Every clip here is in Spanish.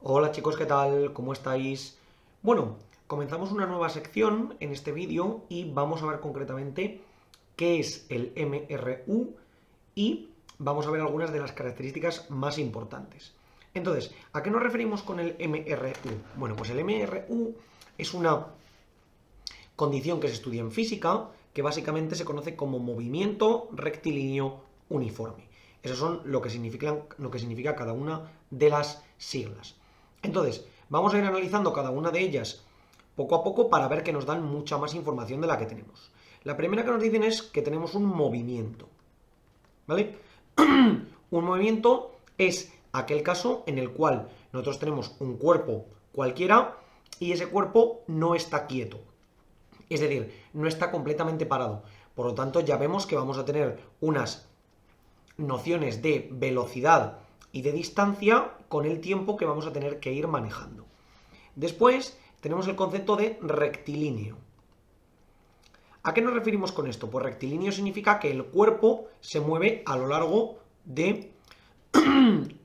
Hola chicos, ¿qué tal? ¿Cómo estáis? Bueno, comenzamos una nueva sección en este vídeo y vamos a ver concretamente qué es el MRU y vamos a ver algunas de las características más importantes. Entonces, ¿a qué nos referimos con el MRU? Bueno, pues el MRU es una condición que se estudia en física que básicamente se conoce como movimiento rectilíneo uniforme. Eso son lo que significa cada una de las siglas. Entonces, vamos a ir analizando cada una de ellas poco a poco para ver que nos dan mucha más información de la que tenemos. La primera que nos dicen es que tenemos un movimiento. ¿Vale? Un movimiento es aquel caso en el cual nosotros tenemos un cuerpo cualquiera y ese cuerpo no está quieto. Es decir, no está completamente parado. Por lo tanto, ya vemos que vamos a tener unas nociones de velocidad y de distancia con el tiempo que vamos a tener que ir manejando. Después tenemos el concepto de rectilíneo. ¿A qué nos referimos con esto? Pues rectilíneo significa que el cuerpo se mueve a lo largo de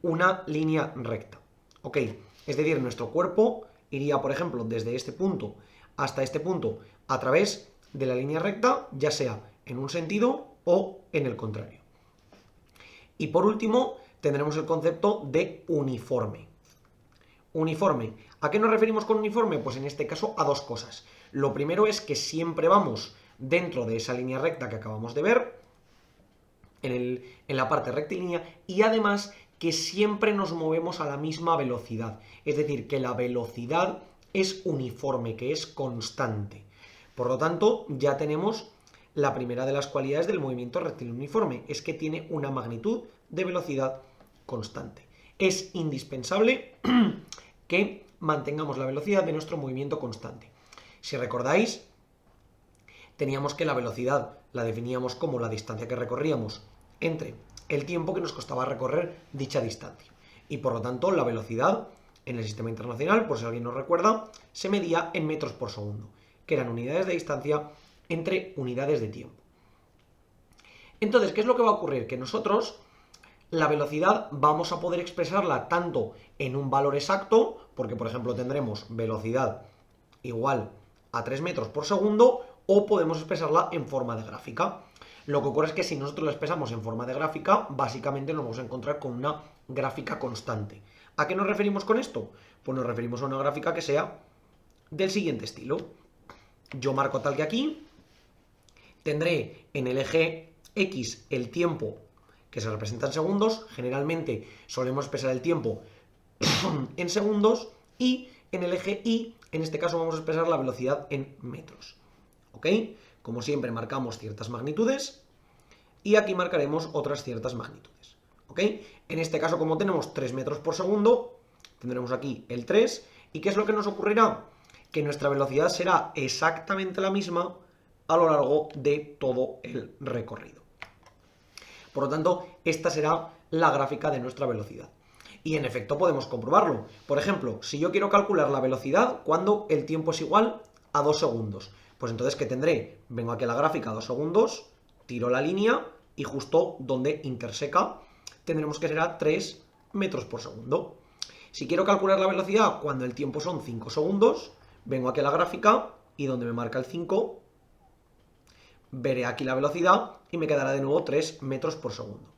una línea recta. ¿Ok? Es decir, nuestro cuerpo iría, por ejemplo, desde este punto hasta este punto a través de la línea recta, ya sea en un sentido o en el contrario. Y por último, tendremos el concepto de uniforme. Uniforme. ¿A qué nos referimos con uniforme? Pues en este caso a dos cosas. Lo primero es que siempre vamos dentro de esa línea recta que acabamos de ver, en la parte rectilínea, y además que siempre nos movemos a la misma velocidad. Es decir, que la velocidad es uniforme, que es constante. Por lo tanto, ya tenemos la primera de las cualidades del movimiento rectilíneo uniforme, es que tiene una magnitud de velocidad constante. Es indispensable que mantengamos la velocidad de nuestro movimiento constante. Si recordáis, teníamos que la velocidad la definíamos como la distancia que recorríamos entre el tiempo que nos costaba recorrer dicha distancia. Y por lo tanto, la velocidad en el sistema internacional, por si alguien nos recuerda, se medía en metros por segundo, que eran unidades de distancia entre unidades de tiempo. Entonces, ¿qué es lo que va a ocurrir? Que nosotros la velocidad vamos a poder expresarla tanto en un valor exacto, porque por ejemplo tendremos velocidad igual a 3 metros por segundo, o podemos expresarla en forma de gráfica. Lo que ocurre es que si nosotros la expresamos en forma de gráfica, básicamente nos vamos a encontrar con una gráfica constante. ¿A qué nos referimos con esto? Pues nos referimos a una gráfica que sea del siguiente estilo. Yo marco tal que aquí, tendré en el eje X el tiempo que se representa en segundos, generalmente solemos expresar el tiempo en segundos, y en el eje Y, en este caso vamos a expresar la velocidad en metros. ¿Ok? Como siempre marcamos ciertas magnitudes y aquí marcaremos otras ciertas magnitudes. ¿Ok? En este caso, como tenemos 3 metros por segundo, tendremos aquí el 3. ¿Y qué es lo que nos ocurrirá? Que nuestra velocidad será exactamente la misma a lo largo de todo el recorrido. Por lo tanto, esta será la gráfica de nuestra velocidad. Y en efecto podemos comprobarlo. Por ejemplo, si yo quiero calcular la velocidad cuando el tiempo es igual a 2 segundos, pues entonces, ¿qué tendré? Vengo aquí a la gráfica 2 segundos, tiro la línea y justo donde interseca tendremos que ser a 3 metros por segundo. Si quiero calcular la velocidad cuando el tiempo son 5 segundos, vengo aquí a la gráfica y donde me marca el 5, veré aquí la velocidad y me quedará de nuevo 3 metros por segundo.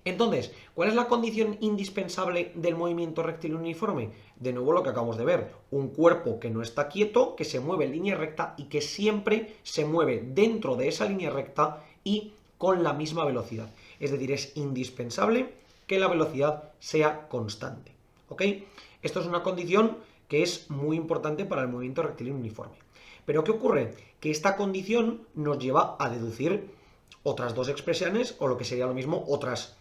Entonces, ¿cuál es la condición indispensable del movimiento rectilíneo uniforme? De nuevo lo que acabamos de ver, un cuerpo que no está quieto, que se mueve en línea recta y que siempre se mueve dentro de esa línea recta y con la misma velocidad. Es decir, es indispensable que la velocidad sea constante. ¿Ok? Esto es una condición que es muy importante para el movimiento rectilíneo uniforme. Pero ¿qué ocurre? Que esta condición nos lleva a deducir otras dos expresiones, o lo que sería lo mismo, otras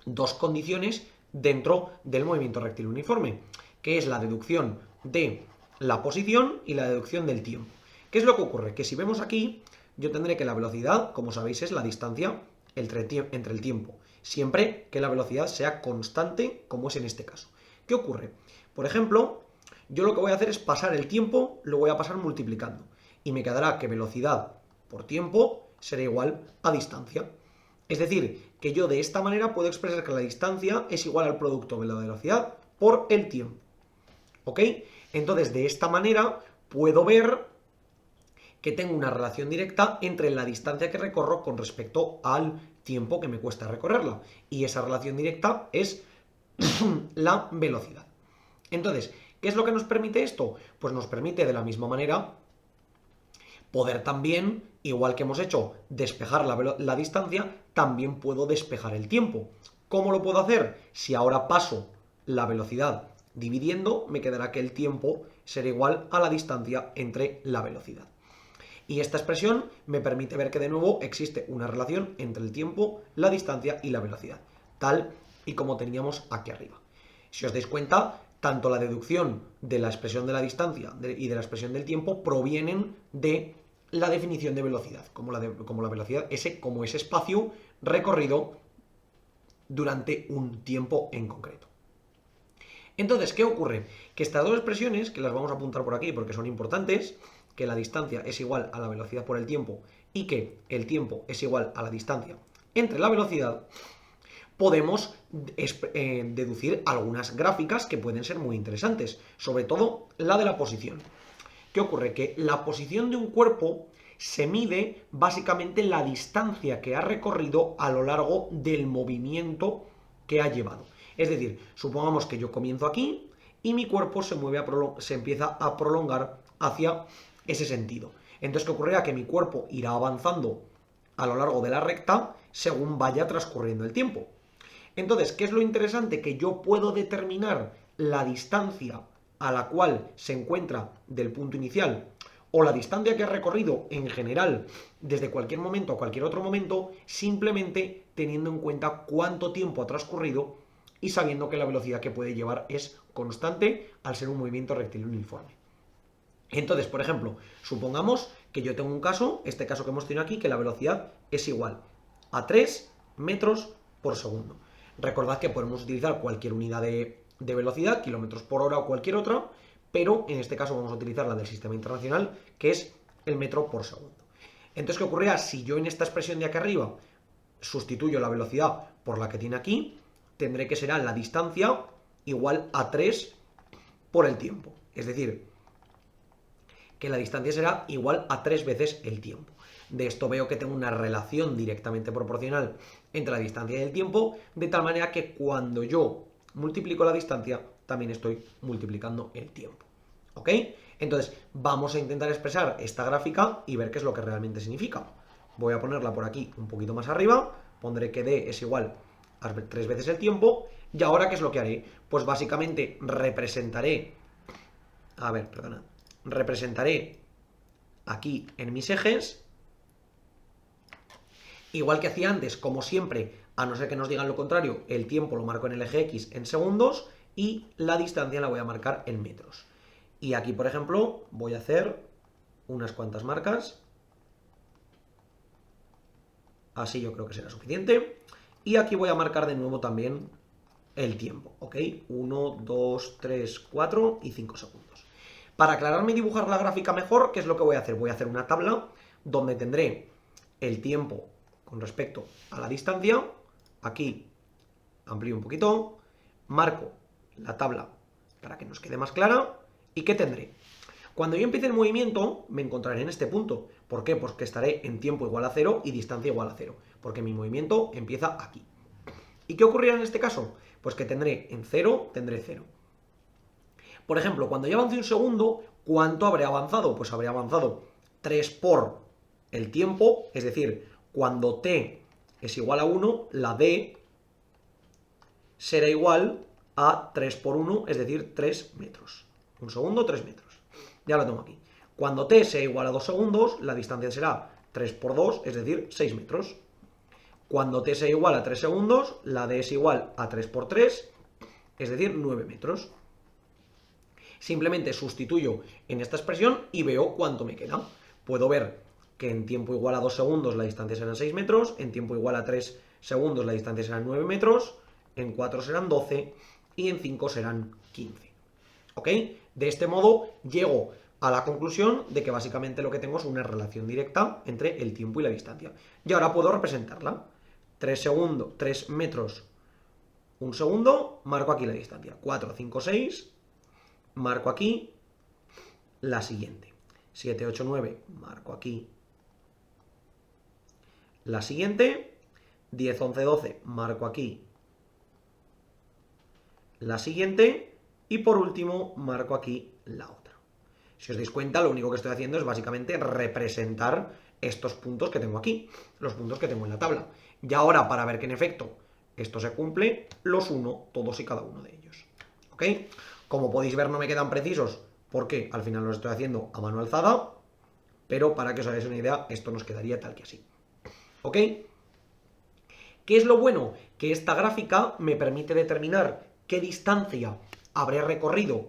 dos condiciones dentro del movimiento rectilíneo uniforme, que es la deducción de la posición y la deducción del tiempo. ¿Qué es lo que ocurre? Que si vemos aquí, yo tendré que la velocidad, como sabéis, es la distancia entre el tiempo, siempre que la velocidad sea constante, como es en este caso. ¿Qué ocurre? Por ejemplo, yo lo que voy a hacer es pasar el tiempo, lo voy a pasar multiplicando, y me quedará que velocidad por tiempo será igual a distancia. Es decir, que yo de esta manera puedo expresar que la distancia es igual al producto de la velocidad por el tiempo. ¿Ok? Entonces, de esta manera puedo ver que tengo una relación directa entre la distancia que recorro con respecto al tiempo que me cuesta recorrerla. Y esa relación directa es la velocidad. Entonces, ¿qué es lo que nos permite esto? Pues nos permite de la misma manera poder también, igual que hemos hecho, despejar la distancia, también puedo despejar el tiempo. ¿Cómo lo puedo hacer? Si ahora paso la velocidad dividiendo, me quedará que el tiempo será igual a la distancia entre la velocidad. Y esta expresión me permite ver que de nuevo existe una relación entre el tiempo, la distancia y la velocidad, tal y como teníamos aquí arriba. Si os dais cuenta, tanto la deducción de la expresión de la distancia y de la expresión del tiempo provienen de la definición de velocidad, como la velocidad, como ese espacio recorrido durante un tiempo en concreto. Entonces, ¿qué ocurre? Que estas dos expresiones, que las vamos a apuntar por aquí porque son importantes, que la distancia es igual a la velocidad por el tiempo y que el tiempo es igual a la distancia entre la velocidad, podemos deducir algunas gráficas que pueden ser muy interesantes, sobre todo la de la posición. ¿Qué ocurre? Que la posición de un cuerpo se mide básicamente la distancia que ha recorrido a lo largo del movimiento que ha llevado. Es decir, supongamos que yo comienzo aquí y mi cuerpo se empieza a prolongar hacia ese sentido. Entonces, ¿qué ocurrirá? Que mi cuerpo irá avanzando a lo largo de la recta según vaya transcurriendo el tiempo. Entonces, ¿qué es lo interesante? Que yo puedo determinar la distancia a la cual se encuentra del punto inicial o la distancia que ha recorrido en general desde cualquier momento a cualquier otro momento, simplemente teniendo en cuenta cuánto tiempo ha transcurrido y sabiendo que la velocidad que puede llevar es constante al ser un movimiento rectilíneo uniforme. Entonces, por ejemplo, supongamos que yo tengo un caso, este caso que hemos tenido aquí, que la velocidad es igual a 3 metros por segundo. Recordad que podemos utilizar cualquier unidad de velocidad, kilómetros por hora o cualquier otra, pero en este caso vamos a utilizar la del sistema internacional, que es el metro por segundo. Entonces, ¿qué ocurrirá? Si yo en esta expresión de aquí arriba sustituyo la velocidad por la que tiene aquí, tendré que será la distancia igual a 3 por el tiempo. Es decir, que la distancia será igual a 3 veces el tiempo. De esto veo que tengo una relación directamente proporcional entre la distancia y el tiempo, de tal manera que cuando yo multiplico la distancia, también estoy multiplicando el tiempo. ¿Ok? Entonces, vamos a intentar expresar esta gráfica y ver qué es lo que realmente significa. Voy a ponerla por aquí un poquito más arriba, pondré que D es igual a 3 veces el tiempo, y ahora, ¿qué es lo que haré? Pues básicamente representaré aquí en mis ejes, igual que hacía antes, como siempre, a no ser que nos digan lo contrario, el tiempo lo marco en el eje X en segundos y la distancia la voy a marcar en metros. Y aquí, por ejemplo, voy a hacer unas cuantas marcas. Así yo creo que será suficiente. Y aquí voy a marcar de nuevo también el tiempo, ¿ok? 1, 2, 3, 4 y 5 segundos. Para aclararme y dibujar la gráfica mejor, ¿qué es lo que voy a hacer? Voy a hacer una tabla donde tendré el tiempo con respecto a la distancia. Aquí amplío un poquito, marco la tabla para que nos quede más clara. ¿Y qué tendré? Cuando yo empiece el movimiento, me encontraré en este punto. ¿Por qué? Porque estaré en tiempo igual a 0 y distancia igual a 0. Porque mi movimiento empieza aquí. ¿Y qué ocurrirá en este caso? Pues que tendré en 0, tendré 0. Por ejemplo, cuando yo avance un segundo, ¿cuánto habré avanzado? Pues habré avanzado 3 por el tiempo, es decir, cuando t es igual a 1, la d será igual a 3 por 1, es decir, 3 metros. Un segundo, 3 metros. Ya lo tengo aquí. Cuando t sea igual a 2 segundos, la distancia será 3 por 2, es decir, 6 metros. Cuando t sea igual a 3 segundos, la d es igual a 3 por 3, es decir, 9 metros. Simplemente sustituyo en esta expresión y veo cuánto me queda. Puedo ver que en tiempo igual a 2 segundos la distancia serán 6 metros, en tiempo igual a 3 segundos la distancia serán 9 metros, en 4 serán 12 y en 5 serán 15. ¿Ok? De este modo llego a la conclusión de que básicamente lo que tengo es una relación directa entre el tiempo y la distancia. Y ahora puedo representarla. 3 metros Un segundo, marco aquí la distancia. 4, 5, 6, marco aquí la siguiente. 7, 8, 9, marco aquí la siguiente. 10, 11, 12, marco aquí la siguiente. Y por último, marco aquí la otra. Si os dais cuenta, lo único que estoy haciendo es básicamente representar estos puntos que tengo aquí, los puntos que tengo en la tabla. Y ahora, para ver que en efecto esto se cumple, los uno todos y cada uno de ellos. ¿Ok? Como podéis ver, no me quedan precisos porque al final los estoy haciendo a mano alzada, pero para que os hagáis una idea, esto nos quedaría tal que así. ¿Ok? ¿Qué es lo bueno? Que esta gráfica me permite determinar qué distancia habré recorrido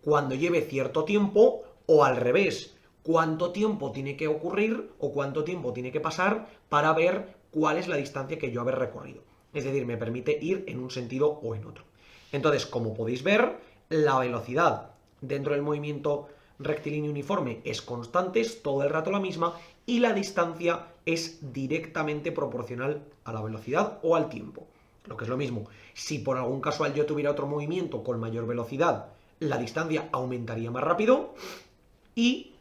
cuando lleve cierto tiempo, o al revés, cuánto tiempo tiene que ocurrir o cuánto tiempo tiene que pasar para ver cuál es la distancia que yo habré recorrido. Es decir, me permite ir en un sentido o en otro. Entonces, como podéis ver, la velocidad dentro del movimiento rectilíneo uniforme es constante, es todo el rato la misma, y la distancia es directamente proporcional a la velocidad o al tiempo. Lo que es lo mismo, si por algún casual yo tuviera otro movimiento con mayor velocidad, la distancia aumentaría más rápido, y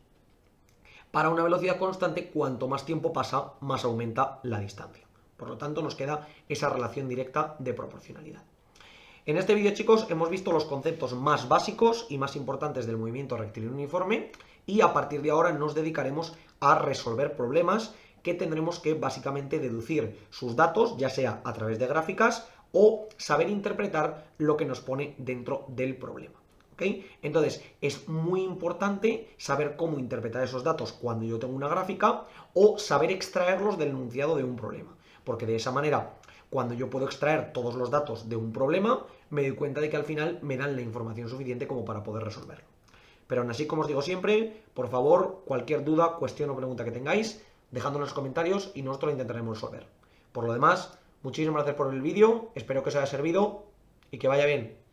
para una velocidad constante, cuanto más tiempo pasa, más aumenta la distancia. Por lo tanto, nos queda esa relación directa de proporcionalidad. En este vídeo, chicos, hemos visto los conceptos más básicos y más importantes del movimiento rectilíneo uniforme, y a partir de ahora nos dedicaremos a resolver problemas que tendremos que básicamente deducir sus datos, ya sea a través de gráficas o saber interpretar lo que nos pone dentro del problema. ¿Okay? Entonces, es muy importante saber cómo interpretar esos datos cuando yo tengo una gráfica, o saber extraerlos del enunciado de un problema, porque de esa manera, cuando yo puedo extraer todos los datos de un problema, me doy cuenta de que al final me dan la información suficiente como para poder resolverlo. Pero aún así, como os digo siempre, por favor, cualquier duda, cuestión o pregunta que tengáis, dejadlo en los comentarios y nosotros lo intentaremos resolver. Por lo demás, muchísimas gracias por el vídeo, espero que os haya servido y que vaya bien.